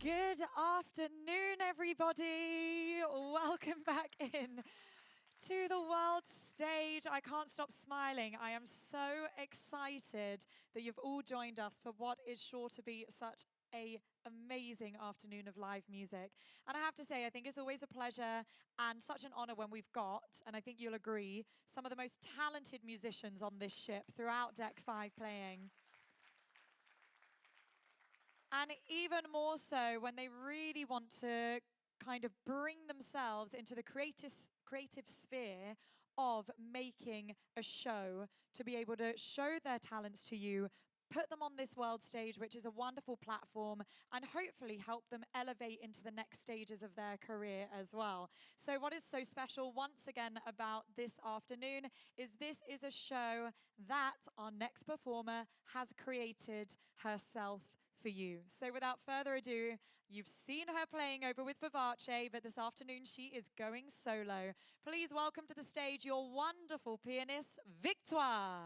Good afternoon, everybody. Welcome back in to the world stage. I can't stop smiling. I am so excited that you've all joined us for what is sure to be such an amazing afternoon of live music. And I have to say, I think it's always a pleasure and such an honor when we've got, and I think you'll agree, some of the most talented musicians on this ship throughout Deck 5 playing. And even more so when they really want to kind of bring themselves into the creative sphere of making a show to be able to show their talents to you, put them on this world stage, which is a wonderful platform, and hopefully help them elevate into the next stages of their career as well. So what is so special once again about this afternoon is this is a show that our next performer has created herself for you. So without further ado, you've seen her playing over with Vivace, but this afternoon she is going solo. Please welcome to the stage your wonderful pianist, Victoire.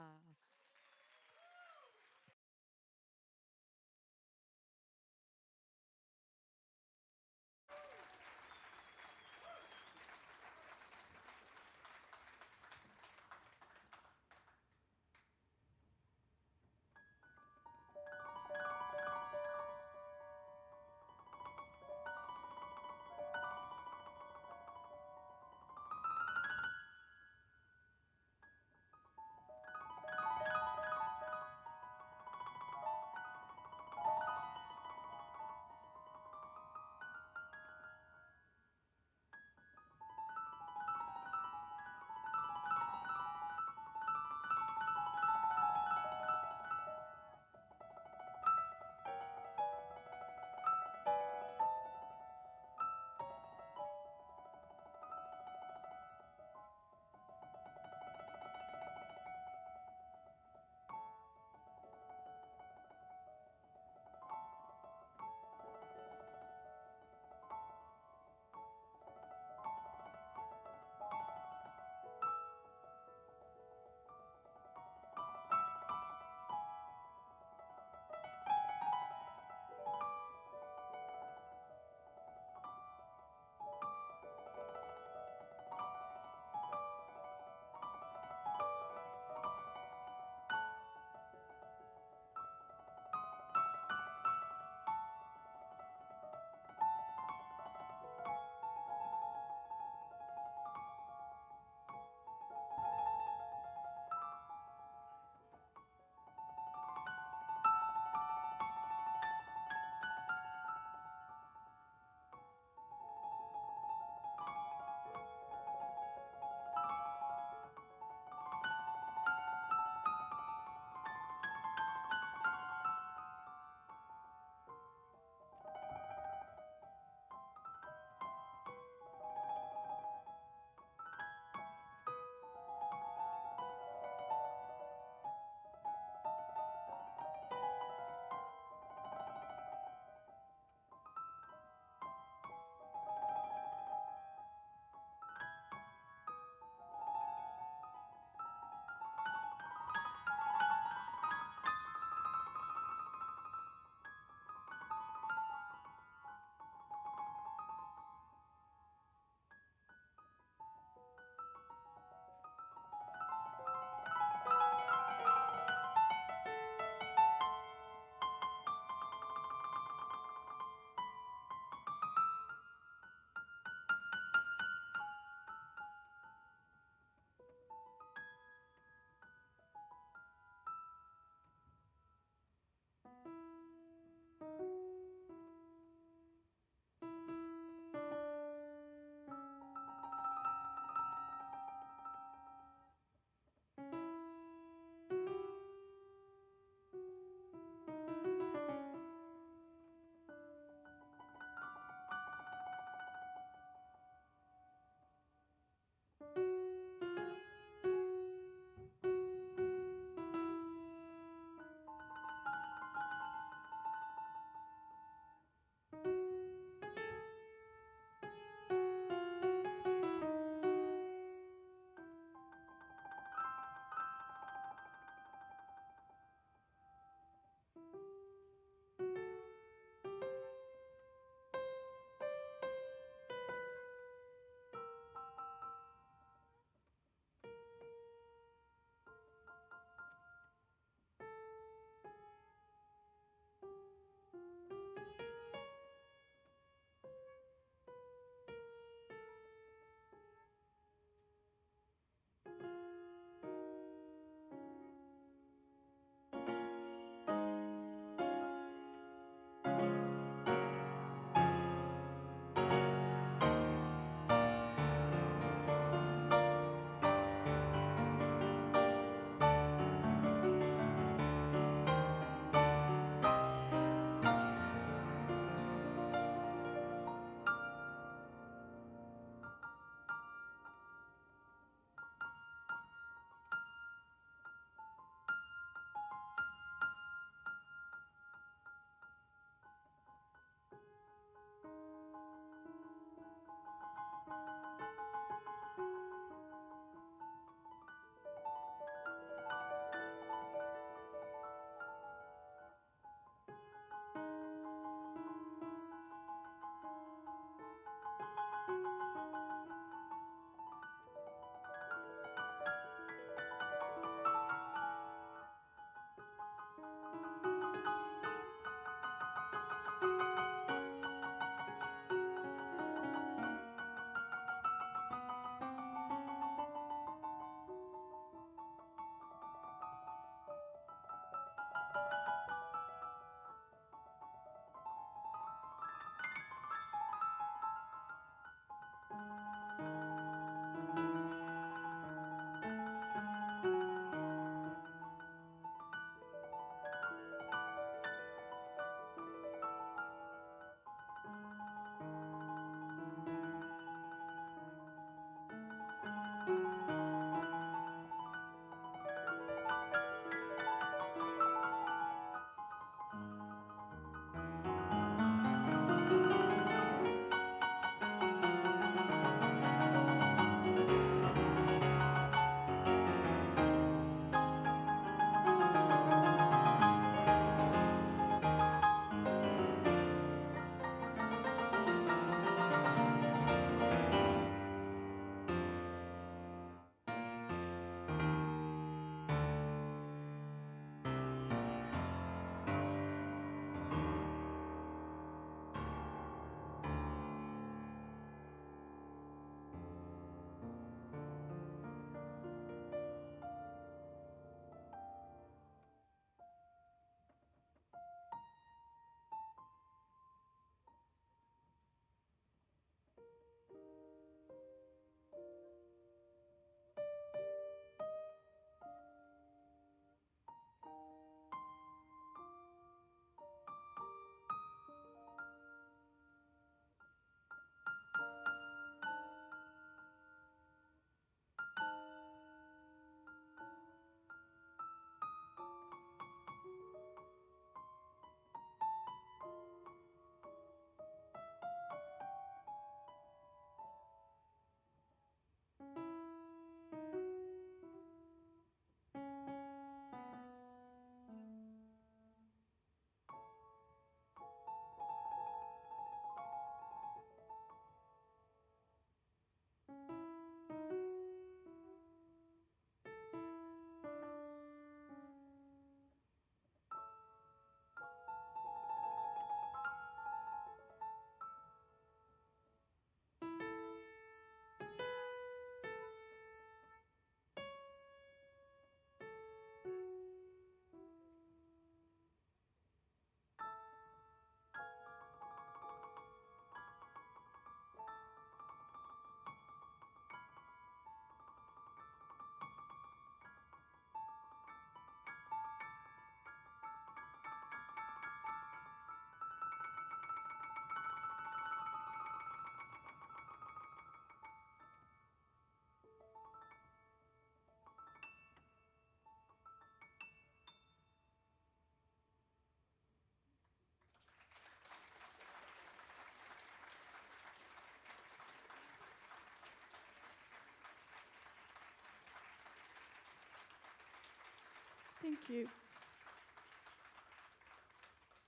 Thank you.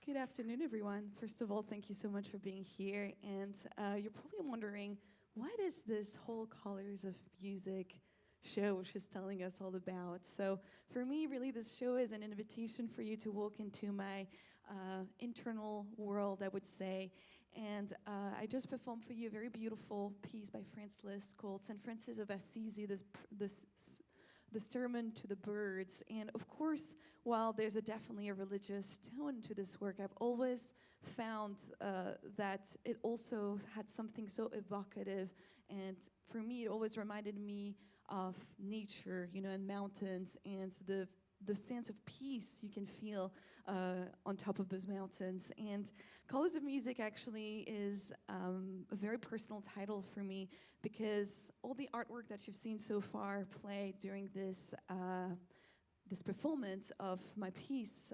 Good afternoon, everyone. First of all, thank you so much for being here. And you're probably wondering, what is this whole Colors of Music show she's telling us all about? So for me, really, this show is an invitation for you to walk into my internal world, I would say. And I just performed for you a very beautiful piece by Franz Liszt called St. Francis of Assisi, the Sermon to the Birds. And of course, while there's definitely a religious tone to this work, I've always found that it also had something so evocative. And for me, it always reminded me of nature, and mountains, and the sense of peace you can feel on top of those mountains. And Colors of Music actually is a very personal title for me, because all the artwork that you've seen so far play during this performance of my piece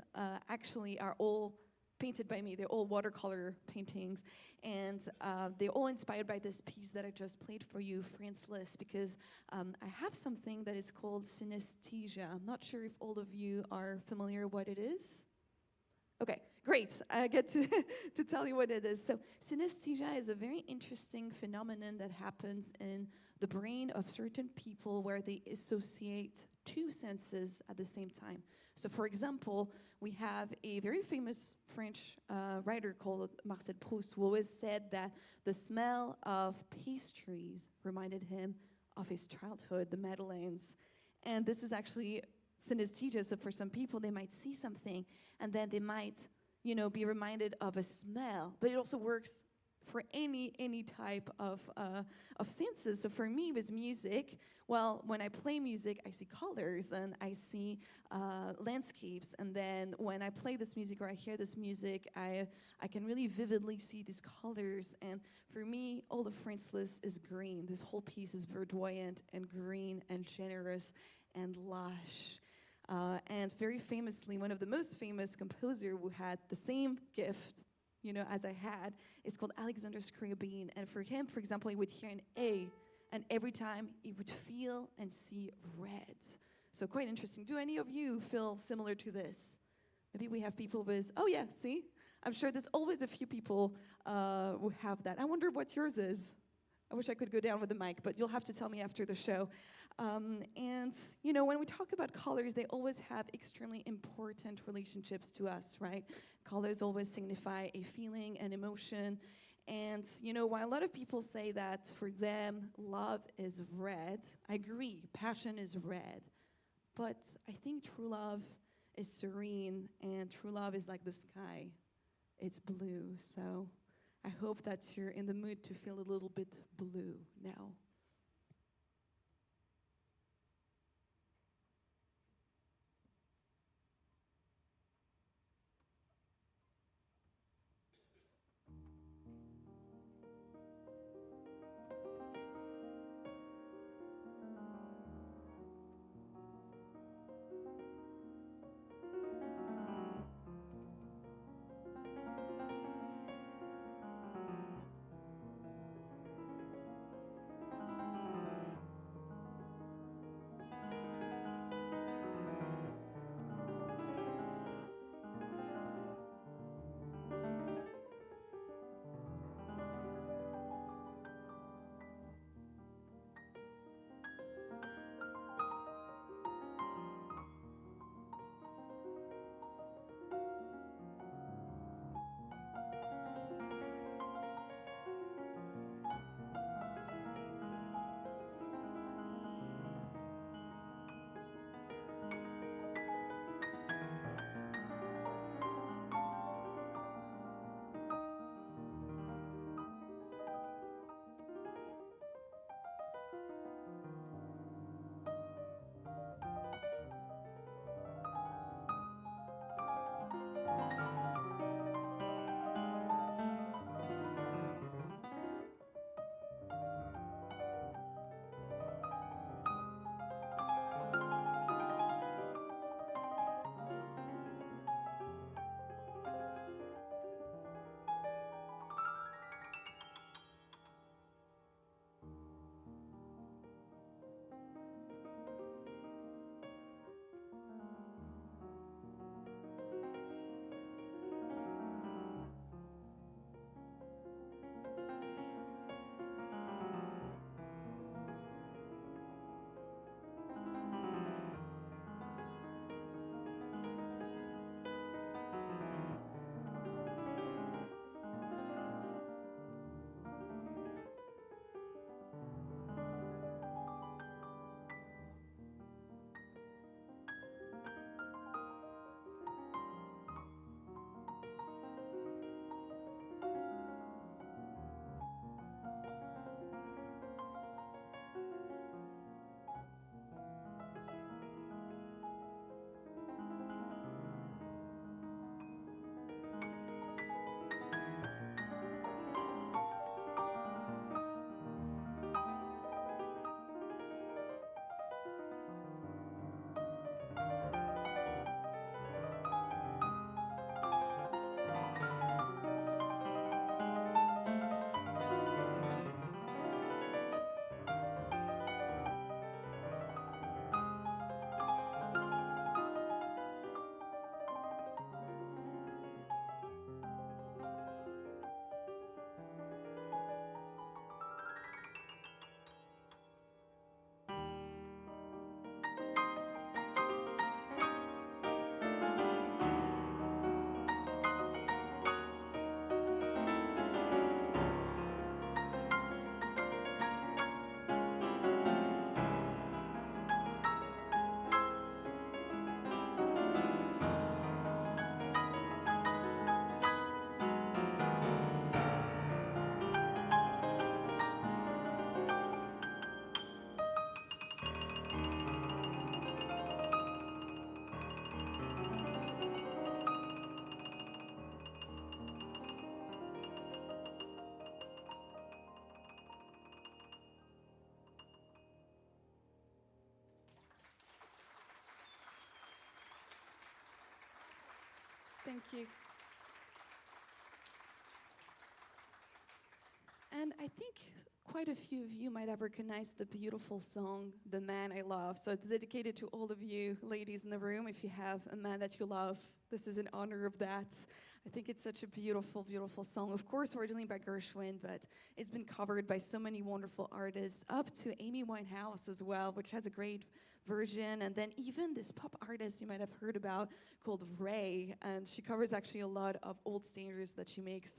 actually are all painted by me. They're all watercolor paintings, and they're all inspired by this piece that I just played for you, Franz Liszt, because I have something that is called synesthesia. I'm not sure if all of you are familiar what it is. Okay, great. I get to tell you what it is. So synesthesia is a very interesting phenomenon that happens in the brain of certain people where they associate two senses at the same time. So for example, we have a very famous French writer called Marcel Proust, who always said that the smell of pastries reminded him of his childhood, the Madeleines. And this is actually synesthesia. So for some people, they might see something and then they might, be reminded of a smell. But it also works for any type of senses. So for me, with music, well, when I play music, I see colors and I see landscapes. And then when I play this music or I hear this music, I can really vividly see these colors. And for me, all of Franz Liszt is green. This whole piece is verdoyant and green and generous and lush. And very famously, one of the most famous composer who had the same gift, as I had, is called Alexander Scriabin. And for him, for example, he would hear an A, and every time he would feel and see red. So quite interesting. Do any of you feel similar to this? Maybe we have people with, oh yeah, see? I'm sure there's always a few people who have that. I wonder what yours is. I wish I could go down with the mic, but you'll have to tell me after the show. And, when we talk about colors, they always have extremely important relationships to us, right? Colors always signify a feeling, an emotion. And, while a lot of people say that for them, love is red, I agree, passion is red. But I think true love is serene, and true love is like the sky. It's blue, so I hope that you're in the mood to feel a little bit blue now. Thank you. And I think quite a few of you might have recognized the beautiful song, The Man I Love. So it's dedicated to all of you ladies in the room. If you have a man that you love, this is in honor of that. I think it's such a beautiful, beautiful song. Of course, originally by Gershwin, but it's been covered by so many wonderful artists, up to Amy Winehouse as well, which has a great version. And then even this pop artist you might have heard about called Ray, and she covers actually a lot of old standards that she makes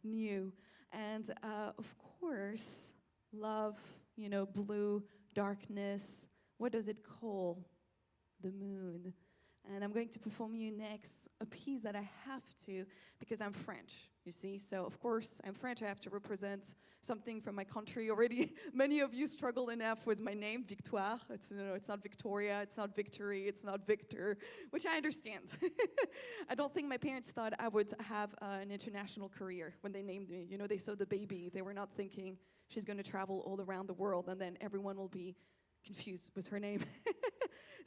new. And of course, love, blue, darkness. What does it call? The moon. And I'm going to perform you next a piece that I have to, because I'm French, you see. So of course, I'm French, I have to represent something from my country already. Many of you struggle enough with my name, Victoire. It's not Victoria, it's not Victory, it's not Victor, which I understand. I don't think my parents thought I would have an international career when they named me. They saw the baby. They were not thinking she's going to travel all around the world and then everyone will be confused with her name.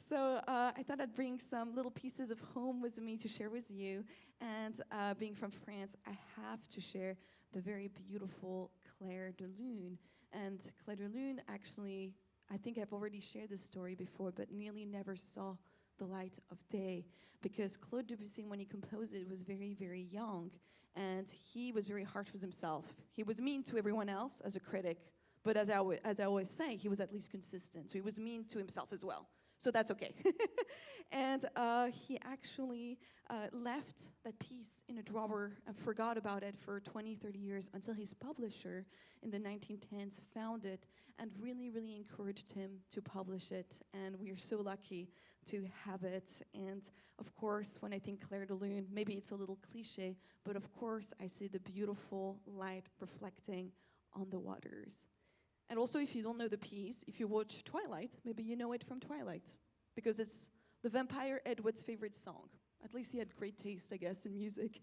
So I thought I'd bring some little pieces of home with me to share with you. And being from France, I have to share the very beautiful Clair de Lune. And Clair de Lune, actually, I think I've already shared this story before, but nearly never saw the light of day. Because Claude Debussy, when he composed it, was very, very young. And he was very harsh with himself. He was mean to everyone else as a critic. But as I always say, he was at least consistent. So he was mean to himself as well. So that's okay. And he actually left that piece in a drawer and forgot about it for 20, 30 years until his publisher in the 1910s found it and really, really encouraged him to publish it. And we are so lucky to have it. And of course, when I think Clair de Lune, maybe it's a little cliche, but of course I see the beautiful light reflecting on the waters. And also, if you don't know the piece, if you watch Twilight, maybe you know it from Twilight, because it's the vampire Edward's favorite song. At least he had great taste, I guess, in music.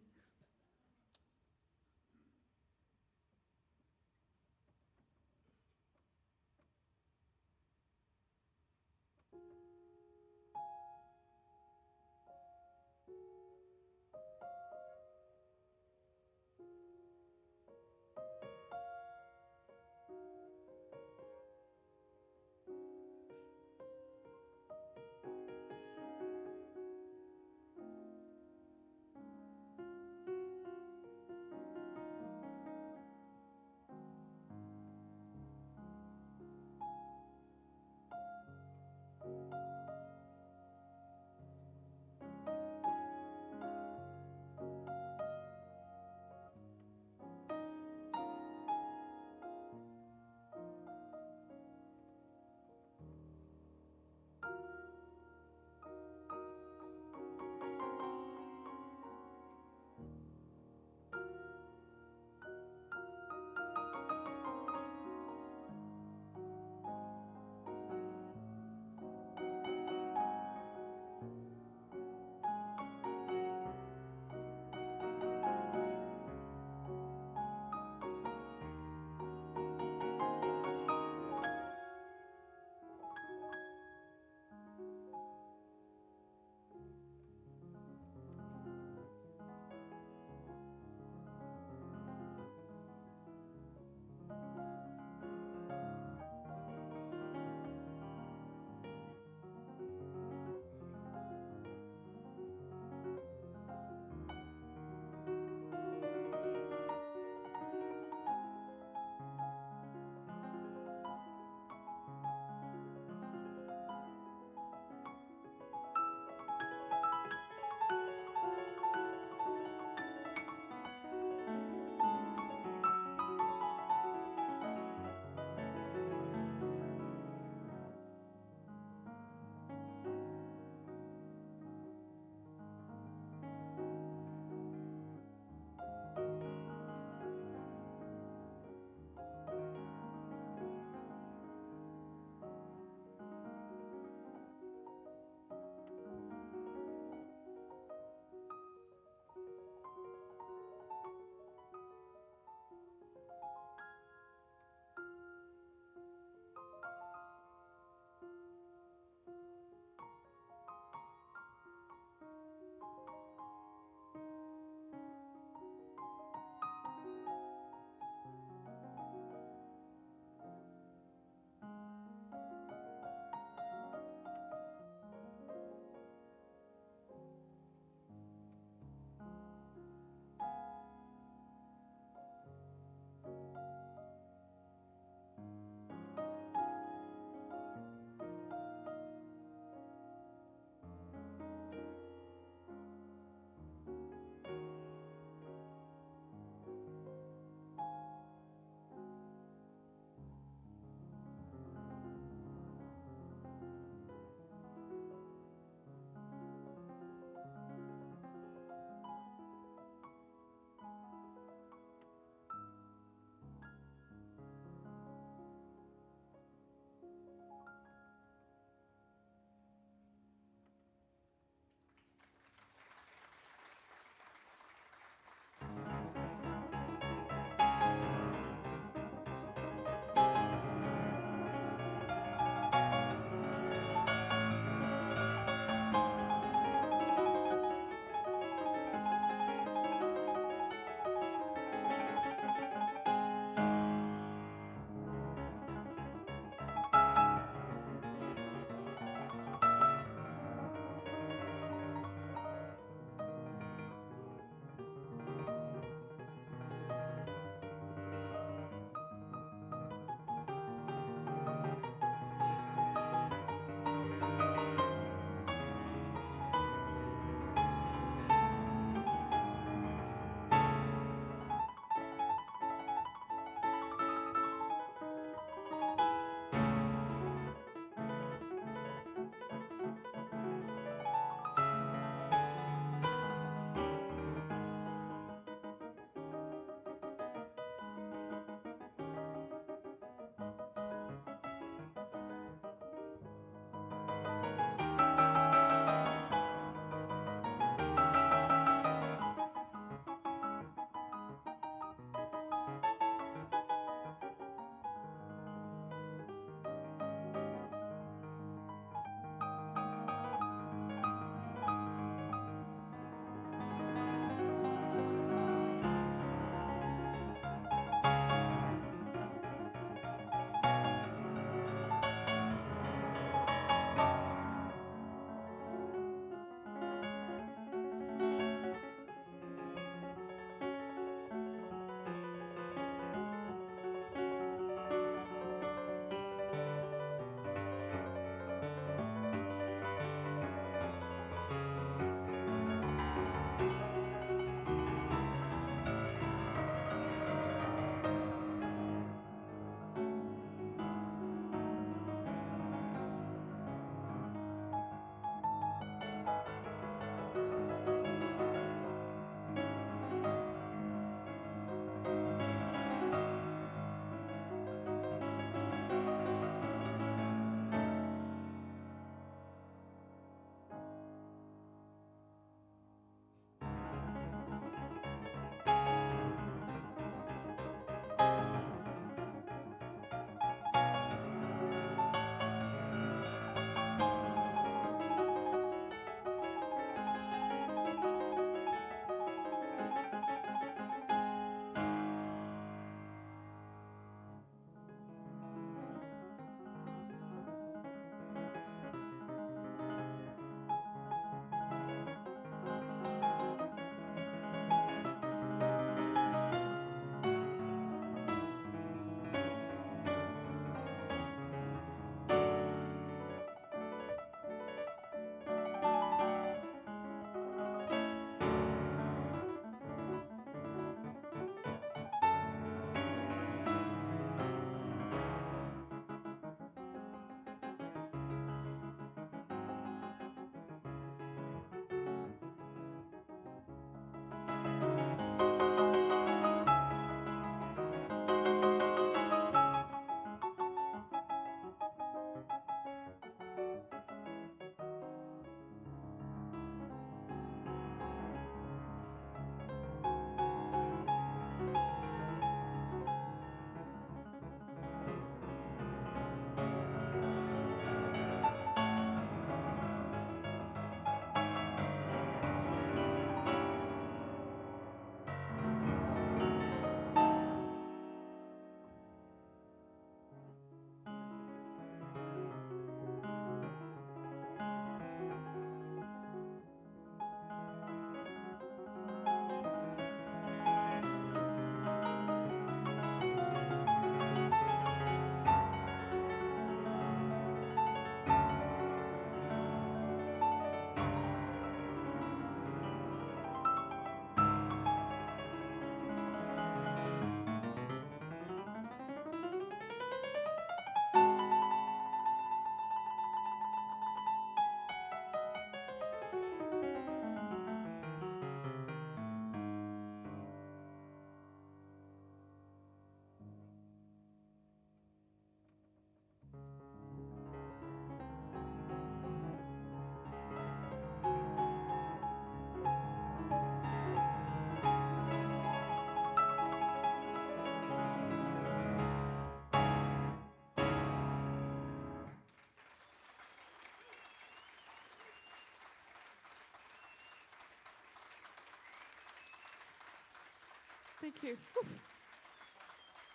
Thank you. Oof.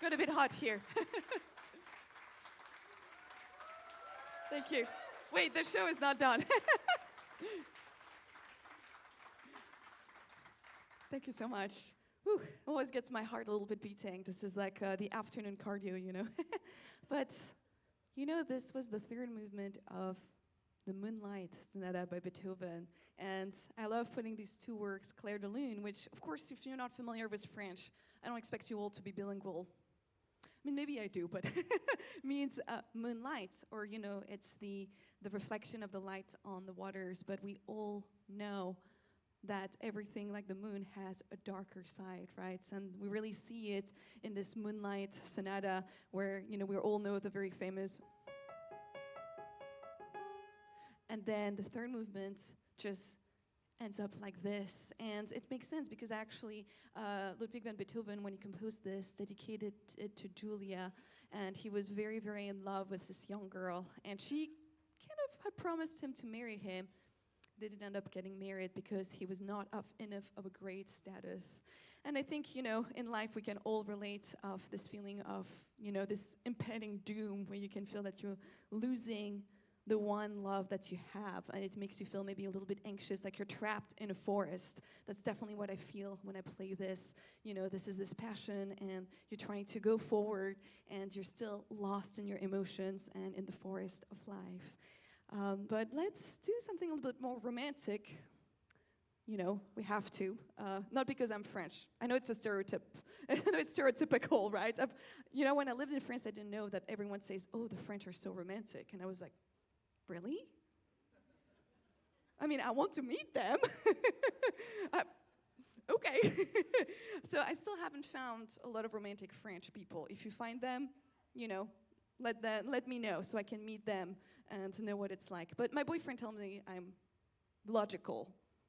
Got a bit hot here. Thank you. Wait, the show is not done. Thank you so much. Whew, always gets my heart a little bit beating. This is like the afternoon cardio, you know. But, you know, this was the third movement of the Moonlight Sonata by Beethoven. And I love putting these two works, Clair de Lune, which, of course, if you're not familiar with French, I don't expect you all to be bilingual. I mean, maybe I do, but means moonlight, or, you know, it's the reflection of the light on the waters. But we all know that everything like the moon has a darker side, right? And we really see it in this Moonlight Sonata where, you know, we all know the very famous. And then the third movement just ends up like this. And it makes sense because actually Ludwig van Beethoven, when he composed this, dedicated it to Julia. And he was very, very in love with this young girl. And she kind of had promised him to marry him. They didn't end up getting married because he was not enough of a great status. And I think, you know, in life we can all relate of this feeling of, you know, this impending doom where you can feel that you're losing the one love that you have, and it makes you feel maybe a little bit anxious, like you're trapped in a forest. That's definitely what I feel when I play this. You know, this is this passion, and you're trying to go forward, and you're still lost in your emotions and in the forest of life. But let's do something a little bit more romantic. You know, we have to. Not because I'm French. I know it's a stereotype. I know it's stereotypical, right? You know, when I lived in France, I didn't know that everyone says, oh, the French are so romantic. And I was like, really? I mean, I want to meet them. Okay. So I still haven't found a lot of romantic French people. If you find them, you know, let me know so I can meet them and to know what it's like. But my boyfriend tells me I'm logical,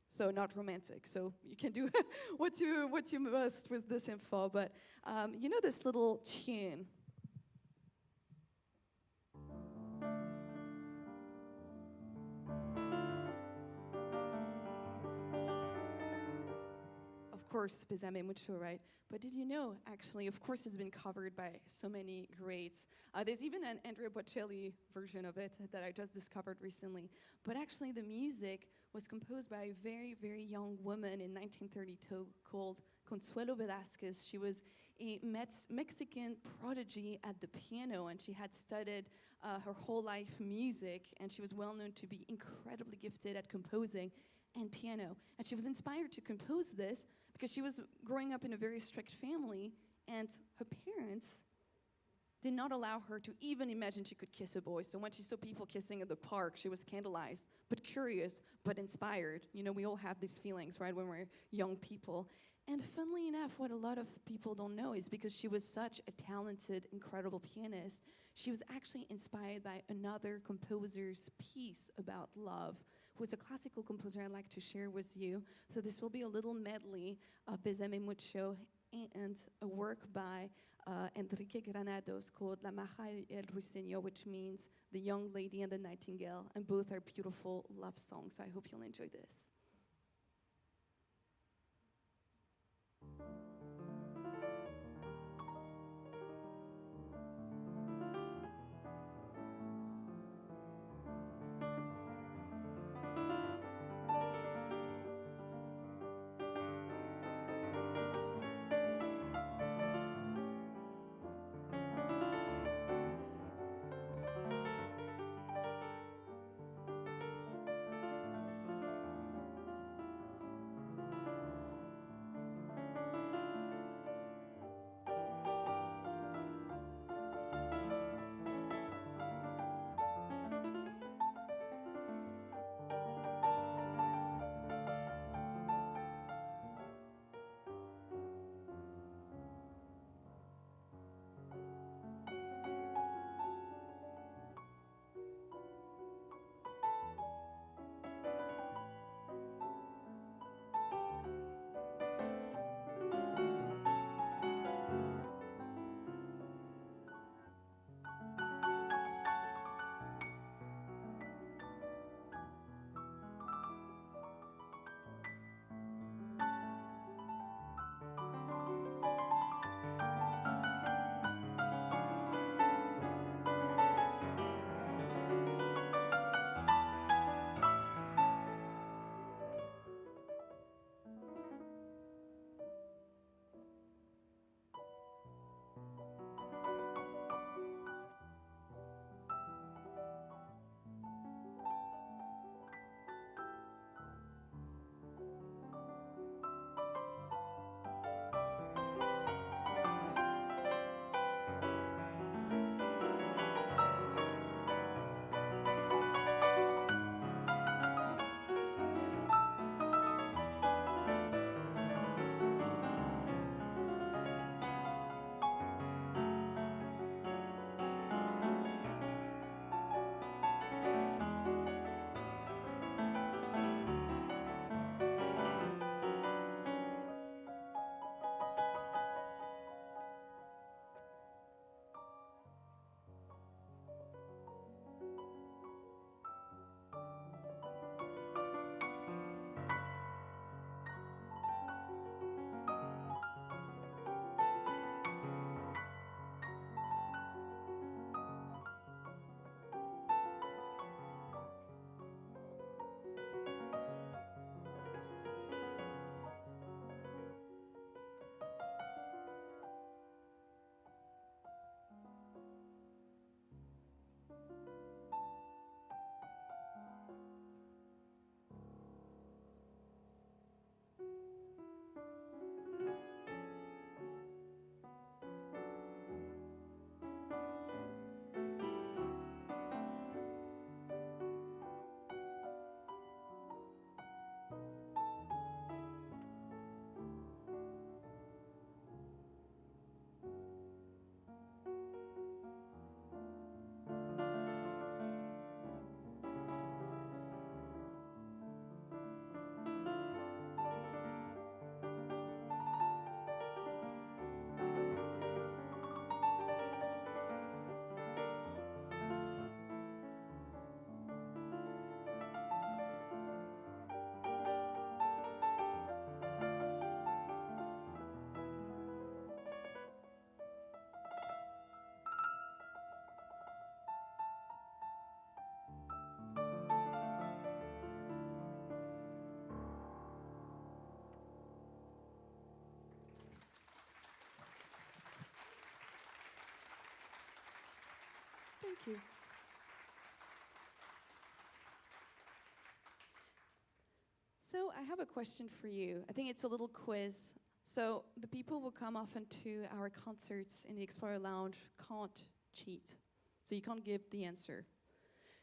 so not romantic. So you can do what you must with this info. But you know this little tune. Of course, Besame Mucho, right? But did you know, actually, of course, it's been covered by so many greats. There's even an Andrea Bocelli version of it that I just discovered recently. But actually, the music was composed by a very, very young woman in 1932 called Consuelo Velázquez. She was a Mexican prodigy at the piano, and she had studied her whole life music, and she was well known to be incredibly gifted at composing and piano. And she was inspired to compose this because she was growing up in a very strict family, and her parents did not allow her to even imagine she could kiss a boy. So when she saw people kissing in the park, she was scandalized, but curious, but inspired. You know, we all have these feelings, right, when we're young people. And funnily enough, what a lot of people don't know is because she was such a talented, incredible pianist, she was actually inspired by another composer's piece about love, who is a classical composer I'd like to share with you. So this will be a little medley of Besame Mucho and a work by Enrique Granados called La Maja y el Ruiseñor, which means the young lady and the nightingale, and both are beautiful love songs. So I hope you'll enjoy this. Thank you. So I have a question for you. I think it's a little quiz. So the people who come often to our concerts in the Explorer Lounge can't cheat. So you can't give the answer.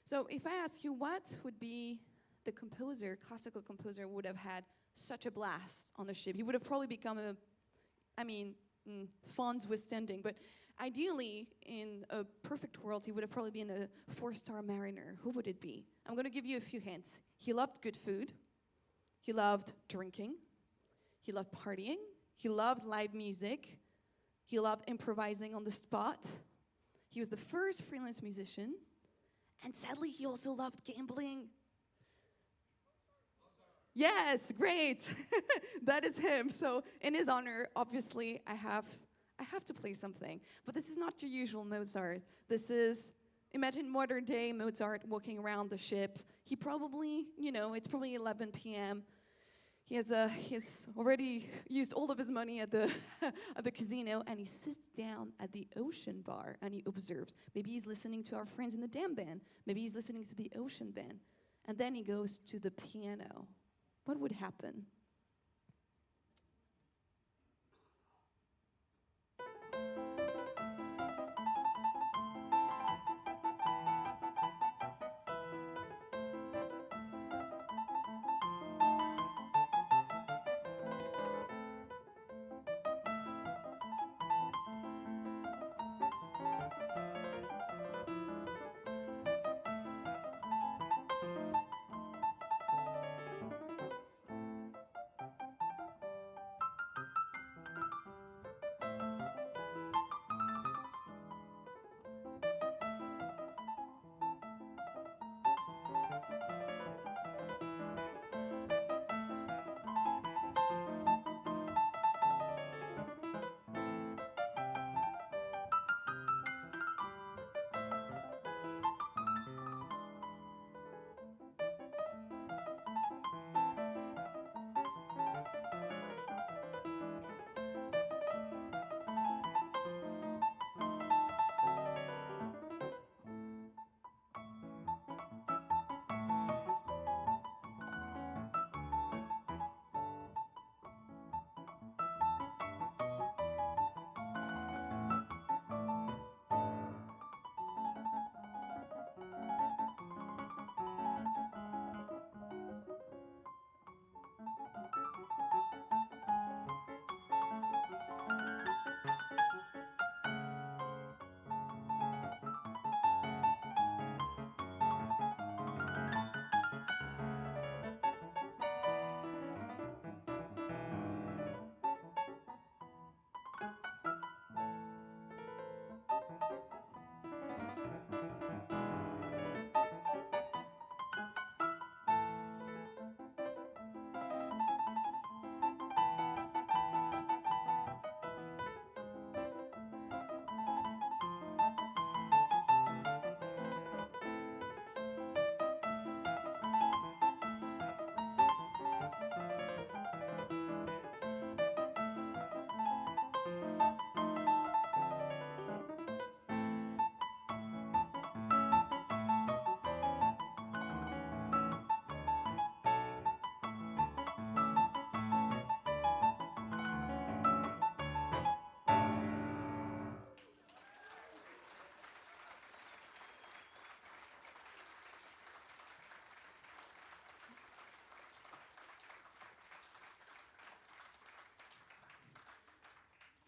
So if I ask you what would be the composer, classical composer, would have had such a blast on the ship, he would have probably become funds withstanding, but ideally, in a perfect world, he would have probably been a 4-star mariner. Who would it be? I'm going to give you a few hints. He loved good food. He loved drinking. He loved partying. He loved live music. He loved improvising on the spot. He was the first freelance musician. And sadly, he also loved gambling. Yes, great. That is him. So in his honor, obviously, I have to play something. But this is not your usual Mozart. This is, imagine modern day Mozart walking around the ship. He probably, it's probably 11 p.m. He has already used all of his money at the at the casino, and he sits down at the ocean bar and he observes. Maybe he's listening to our friends in the Dam Band. Maybe he's listening to the Ocean Band. And then he goes to the piano. What would happen?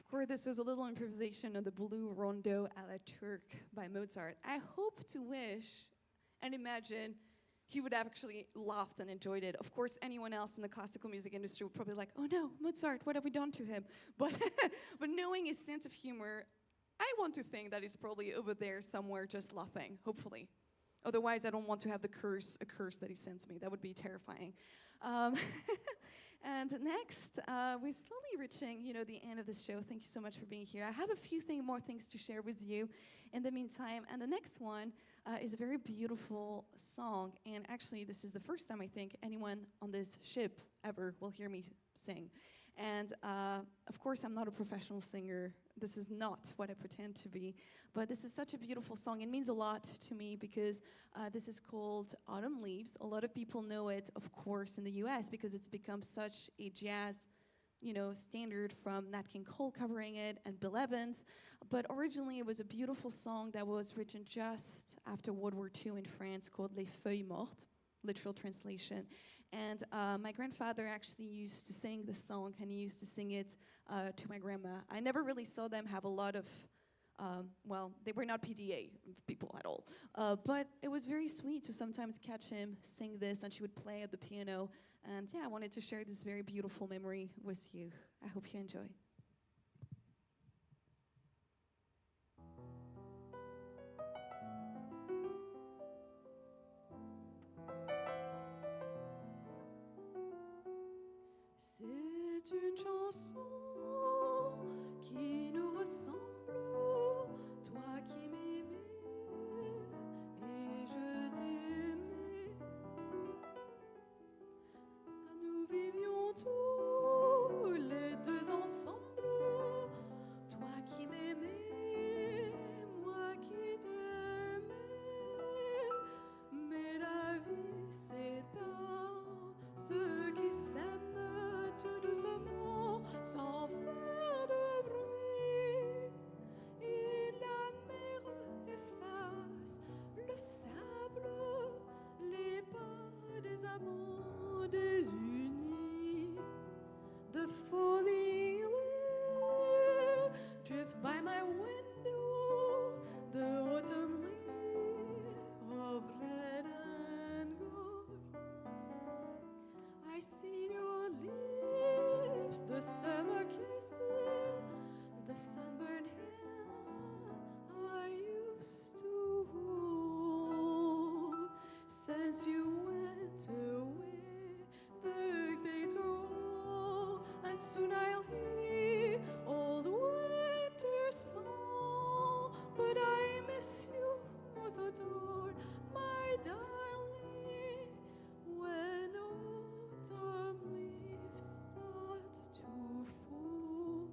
Of course, this was a little improvisation of the Blue Rondo à la Turk by Mozart. I hope to wish and imagine he would have actually laughed and enjoyed it. Of course, anyone else in the classical music industry would probably like, oh no, Mozart, what have we done to him? But, but knowing his sense of humor, I want to think that he's probably over there somewhere just laughing, hopefully. Otherwise, I don't want to have a curse that he sends me. That would be terrifying. And next, we're slowly reaching, the end of the show. Thank you so much for being here. I have a few more things to share with you in the meantime. And the next one is a very beautiful song. And actually, this is the first time I think anyone on this ship ever will hear me sing. And of course, I'm not a professional singer. this is not what I pretend to be. But this is such a beautiful song. It means a lot to me because this is called Autumn Leaves. A lot of people know it, of course, in the US because it's become such a jazz standard, from Nat King Cole covering it and Bill Evans. But originally it was a beautiful song that was written just after World War II in France called Les Feuilles Mortes, literal translation. And my grandfather actually used to sing this song, and he used to sing it to my grandma. I never really saw them have a lot of, they were not PDA people at all. But it was very sweet to sometimes catch him sing this, and she would play at the piano. And yeah, I wanted to share this very beautiful memory with you. I hope you enjoy. C'est une chanson qui nous ressemble, toi qui m'aimais et je t'aimais. Nous vivions tous les deux ensemble, toi qui m'aimais, moi qui t'aimais. Mais la vie c'est pas ceux qui s'aiment tout doucement, sans faire de bruit. Et la mer efface le sable, les pas des amants désunis. The falling leaves drift by my window, the autumn leaves of red and gold. I see your lips, the summer kisses, the sunburned hand I used to hold. Since you went away, the days grow old, and soon I'll hear old winter song. But I miss you, most adored, my darling, when autumn leaves start to fall.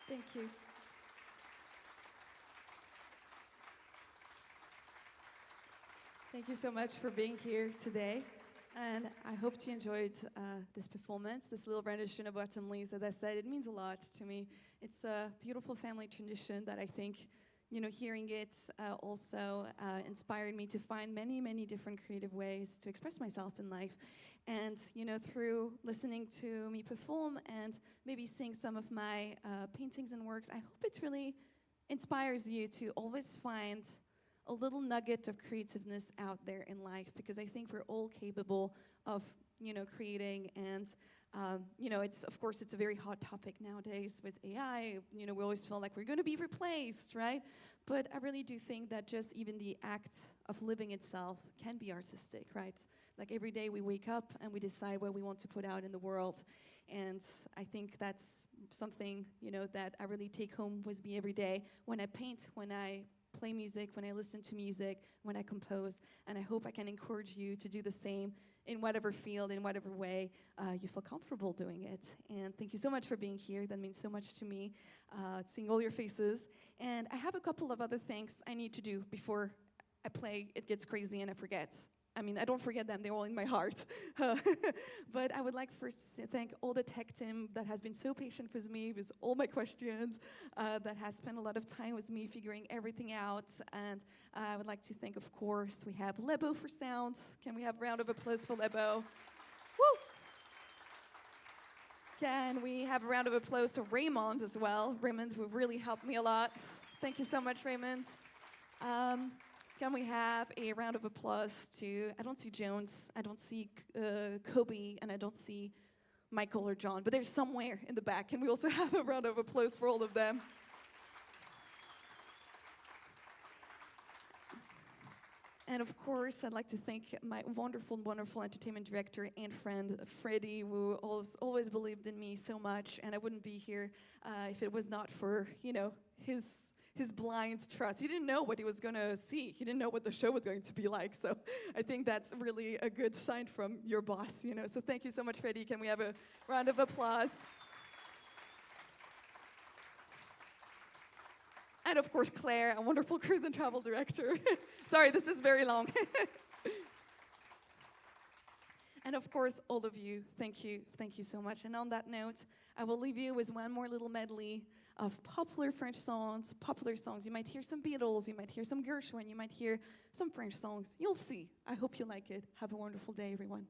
Thank you. Thank you so much for being here today. And I hope you enjoyed this performance, this little rendition of Autumn Leaves. As I said, it means a lot to me. It's a beautiful family tradition that I think, hearing it also inspired me to find many, many different creative ways to express myself in life. And, through listening to me perform and maybe seeing some of my paintings and works, I hope it really inspires you to always find a little nugget of creativeness out there in life, because I think we're all capable of, creating. And It's of course it's a very hot topic nowadays with AI. We always feel like we're going to be replaced, right? But I really do think that just even the act of living itself can be artistic, right? Like every day we wake up and we decide what we want to put out in the world. And I think that's something, that I really take home with me every day when I paint, when I play music, when I listen to music, when I compose. And I hope I can encourage you to do the same in whatever field, in whatever way you feel comfortable doing it. And thank you so much for being here. That means so much to me, seeing all your faces. And I have a couple of other things I need to do before I play It Gets Crazy and I forget. I mean, I don't forget them, they're all in my heart. But I would like first to thank all the tech team that has been so patient with me with all my questions, that has spent a lot of time with me figuring everything out. And I would like to thank, of course, we have Lebo for sound. Can we have a round of applause for Lebo? Woo! Can we have a round of applause for Raymond as well? Raymond, who really helped me a lot. Thank you so much, Raymond. Can we have a round of applause to, I don't see Jones, I don't see Kobe, and I don't see Michael or John, but they're somewhere in the back. Can we also have a round of applause for all of them? And of course, I'd like to thank my wonderful, wonderful entertainment director and friend, Freddie, who always believed in me so much, and I wouldn't be here if it was not for, his blind trust. He didn't know what he was going to see. He didn't know what the show was going to be like. So I think that's really a good sign from your boss, So thank you so much, Freddie. Can we have a round of applause? And of course, Claire, a wonderful cruise and travel director. Sorry, this is very long. And of course, all of you, thank you so much. And on that note, I will leave you with one more little medley of popular French songs, popular songs. You might hear some Beatles, you might hear some Gershwin, you might hear some French songs. You'll see. I hope you like it. Have a wonderful day, everyone.